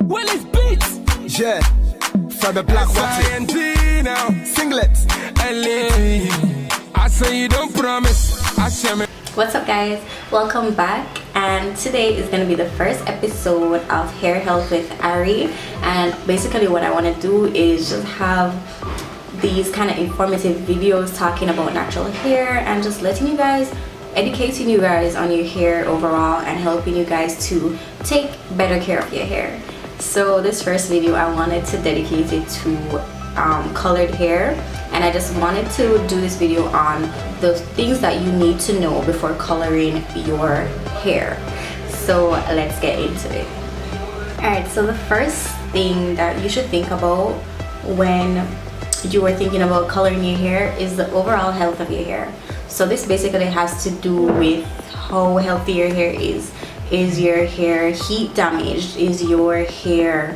Well, it's beats. Yeah, from the black S-I-N-G now. singlet. L-E. I say you don't promise. I say me. What's up guys, welcome back, and today is going to be the first episode of Hair Health with Arrie. And basically what I want to do is just have these kind of informative videos talking about natural hair and just letting you guys, educating you guys on your hair overall and helping you guys to take better care of your hair. So this first video I wanted to dedicate it to colored hair, and I just wanted to do this video on the things that you need to know before coloring your hair. So let's get into it. Alright, so the first thing that you should think about when you are thinking about coloring your hair is the overall health of your hair. So this basically has to do with how healthy your hair is. Is your hair heat damaged? Is your hair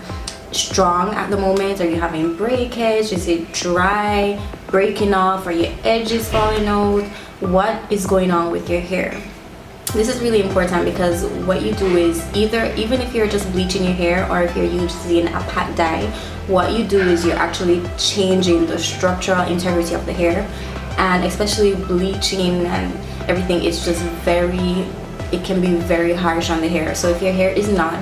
strong at the moment? Are you having breakage? Is it dry, breaking off? Are your edges falling out? What is going on with your hair? This is really important because what you do is even if you're just bleaching your hair or if you're using a pat dye, what you do is you're actually changing the structural integrity of the hair. And especially bleaching and everything, it's just it can be very harsh on the hair. So if your hair is not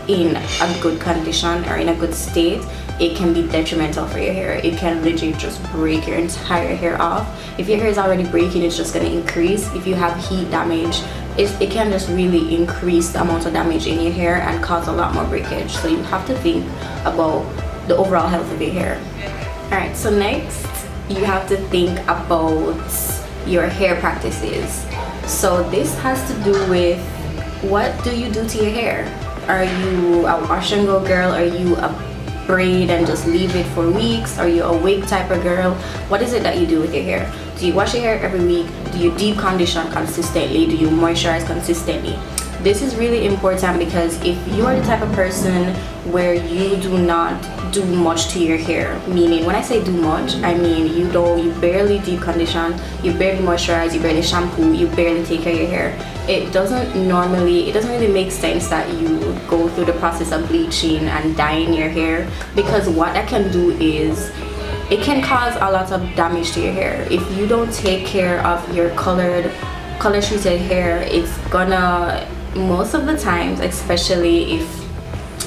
in a good condition or in a good state, it can be detrimental for your hair. It can literally just break your entire hair off. If your hair is already breaking, it's just going to increase. If you have heat damage, it can just really increase the amount of damage in your hair and cause a lot more breakage. So you have to think about the overall health of your hair. Alright, so next you have to think about your hair practices. So this has to do with, what do you do to your hair? Are you a wash and go girl? Are you a braid and just leave it for weeks? Are you a wig type of girl? What is it that you do with your hair? Do you wash your hair every week? Do you deep condition consistently? Do you moisturize consistently? This is really important because if you are the type of person where you do not do much to your hair, meaning when I say do much, I mean you barely deep condition, you barely moisturize, you barely shampoo, you barely take care of your hair, it doesn't really make sense that you go through the process of bleaching and dyeing your hair, because what that can do is it can cause a lot of damage to your hair. If you don't take care of your color treated hair, it's gonna, most of the times, especially if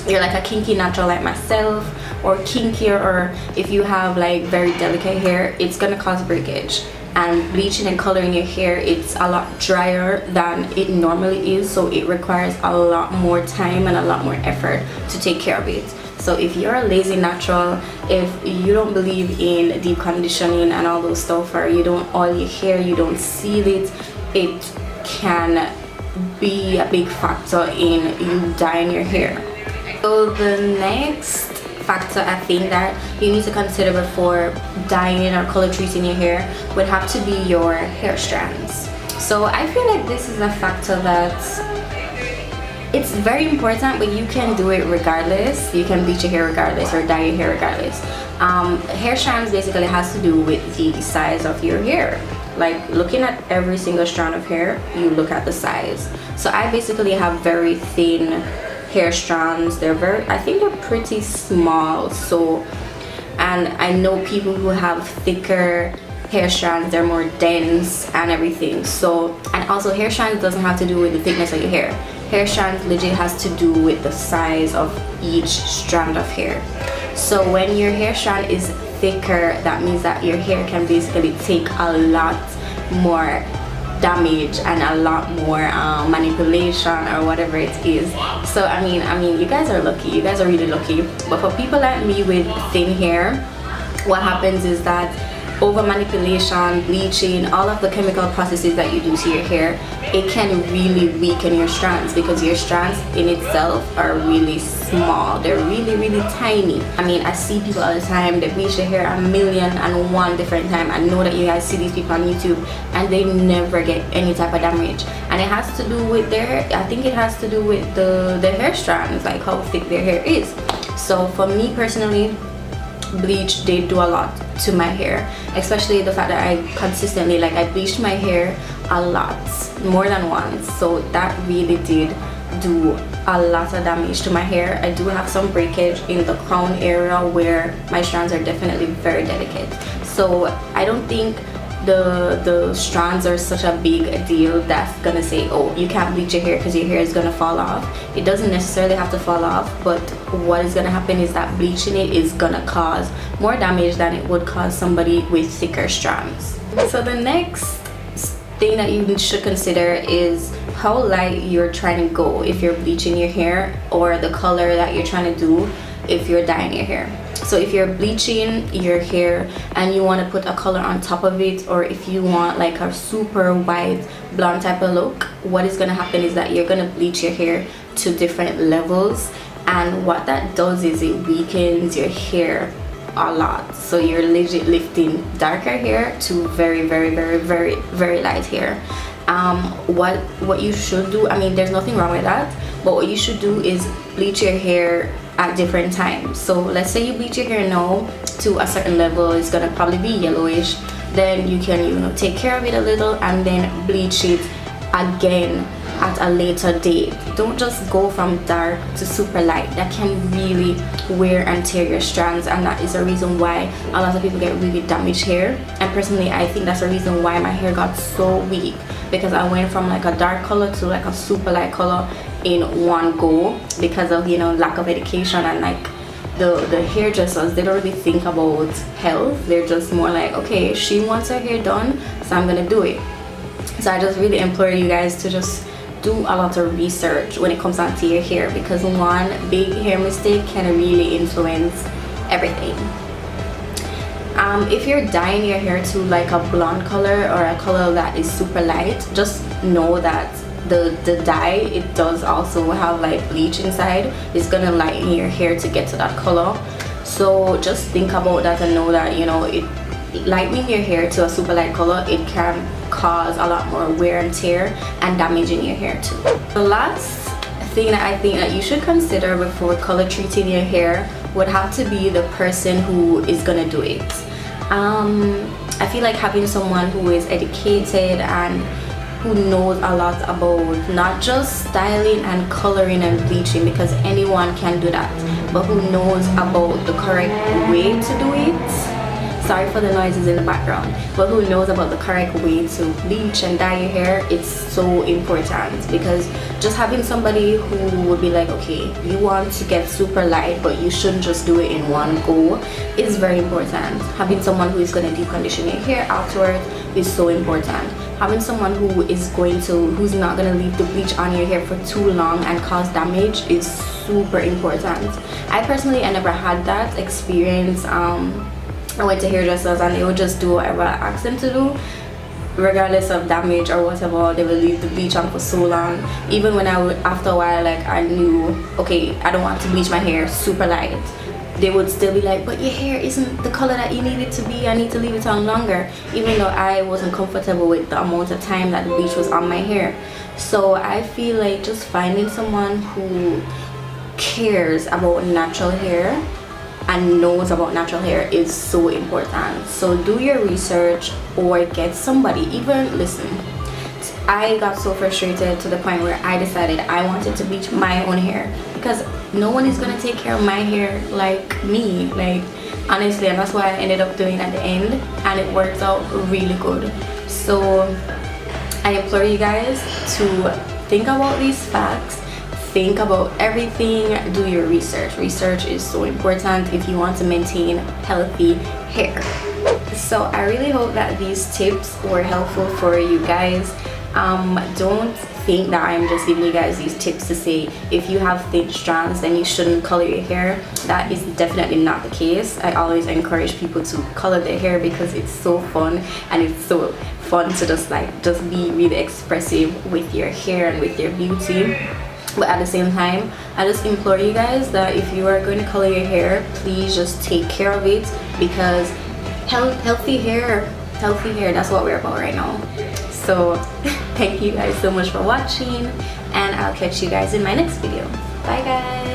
you're like a kinky natural like myself, or kinkier, or if you have like very delicate hair, it's gonna cause breakage. And bleaching and coloring your hair, it's a lot drier than it normally is, so it requires a lot more time and a lot more effort to take care of it. So if you're a lazy natural, if you don't believe in deep conditioning and all those stuff, or you don't oil your hair, you don't seal it, it can be a big factor in you dyeing your hair. So the next factor I think that you need to consider before dyeing or color treating your hair would have to be your hair strands. So I feel like this is a factor that it's very important, but you can do it regardless. You can bleach your hair regardless or dye your hair regardless. Hair strands basically has to do with the size of your hair. Like looking at every single strand of hair, you look at the size. So I basically have very thin hair strands. I think they're pretty small. So, and I know people who have thicker hair strands, they're more dense and everything. So, and also hair strands doesn't have to do with the thickness of your hair. Hair strands legit has to do with the size of each strand of hair. So when your hair strand is thicker, that means that your hair can basically take a lot more damage and a lot more manipulation or whatever it is. So I mean you guys are lucky, you guys are really lucky. But for people like me with thin hair, what happens is that over manipulation, bleaching, all of the chemical processes that you do to your hair, it can really weaken your strands, because your strands in itself are really small. They're really tiny. I mean, I see people all the time, they bleach their hair 1,000,001 different times. I know that you guys see these people on YouTube and they never get any type of damage, and it has to do with I think it has to do with the hair strands, like how thick their hair is. So for me personally, bleach did do a lot to my hair, especially the fact that I consistently, like, I bleached my hair a lot, more than once. So that really did do a lot of damage to my hair. I do have some breakage in the crown area where my strands are definitely very delicate. So I don't think the strands are such a big deal that's gonna say, oh, you can't bleach your hair because your hair is gonna fall off. It doesn't necessarily have to fall off, but what is gonna happen is that bleaching it is gonna cause more damage than it would cause somebody with thicker strands. So the next thing that you should consider is how light you're trying to go if you're bleaching your hair, or the color that you're trying to do if you're dyeing your hair. So if you're bleaching your hair and you want to put a color on top of it, or if you want like a super white blonde type of look, what is going to happen is that you're going to bleach your hair to different levels, and what that does is it weakens your hair a lot. So you're legit lifting darker hair to very light hair. What you should do, I mean, there's nothing wrong with that, but what you should do is bleach your hair at different times. So let's say you bleach your hair now to a certain level, it's gonna probably be yellowish, then you can, you know, take care of it a little and then bleach it again at a later date. Don't just go from dark to super light. That can really wear and tear your strands, and that is the reason why a lot of people get really damaged hair. And personally, I think that's the reason why my hair got so weak, because I went from like a dark color to like a super light color in one go because of, you know, lack of education, and like the hairdressers, they don't really think about health. They're just more like, okay, she wants her hair done, so I'm gonna do it. So I just really implore you guys to just do a lot of research when it comes down to your hair, because one big hair mistake can really influence everything. If you're dyeing your hair to like a blonde color or a color that is super light, just know that the dye, it does also have like bleach inside. It's gonna lighten your hair to get to that color. So just think about that and know that, you know, it lightening your hair to a super light color, it can cause a lot more wear and tear and damage in your hair too. The last thing that I think that you should consider before color treating your hair would have to be the person who is gonna do it. I feel like having someone who is educated and who knows a lot about not just styling and coloring and bleaching, because anyone can do that, but who knows about the correct way to do it. Sorry for the noises in the background, but who knows about the correct way to bleach and dye your hair. It's so important, because just having somebody who would be like, okay, you want to get super light, but you shouldn't just do it in one go, is very important. Having someone who is going to deep condition your hair afterwards is so important. Having someone who's not going to leave the bleach on your hair for too long and cause damage is super important. I personally, I never had that experience. I went to hairdressers and they would just do whatever I asked them to do, regardless of damage or whatever. They would leave the bleach on for so long. Even when after a while, like, I knew, okay, I don't want to bleach my hair super light, they would still be like, but your hair isn't the color that you need it to be, I need to leave it on longer, even though I wasn't comfortable with the amount of time that the bleach was on my hair. So I feel like just finding someone who cares about natural hair and knows about natural hair is so important. So do your research, or get somebody. Even listen, I got so frustrated to the point where I decided I wanted to bleach my own hair, because no one is gonna take care of my hair like me, like, honestly. And that's what I ended up doing at the end, and it worked out really good. So I implore you guys to think about these facts, think about everything, do your research. Research is so important if you want to maintain healthy hair. So I really hope that these tips were helpful for you guys. Don't think that I'm just giving you guys these tips to say if you have thick strands then you shouldn't color your hair. That is definitely not the case. I always encourage people to color their hair because it's so fun, and it's so fun to just be really expressive with your hair and with your beauty. But at the same time, I just implore you guys that if you are going to color your hair, please just take care of it, because healthy hair, that's what we're about right now. So thank you guys so much for watching, and I'll catch you guys in my next video. Bye guys.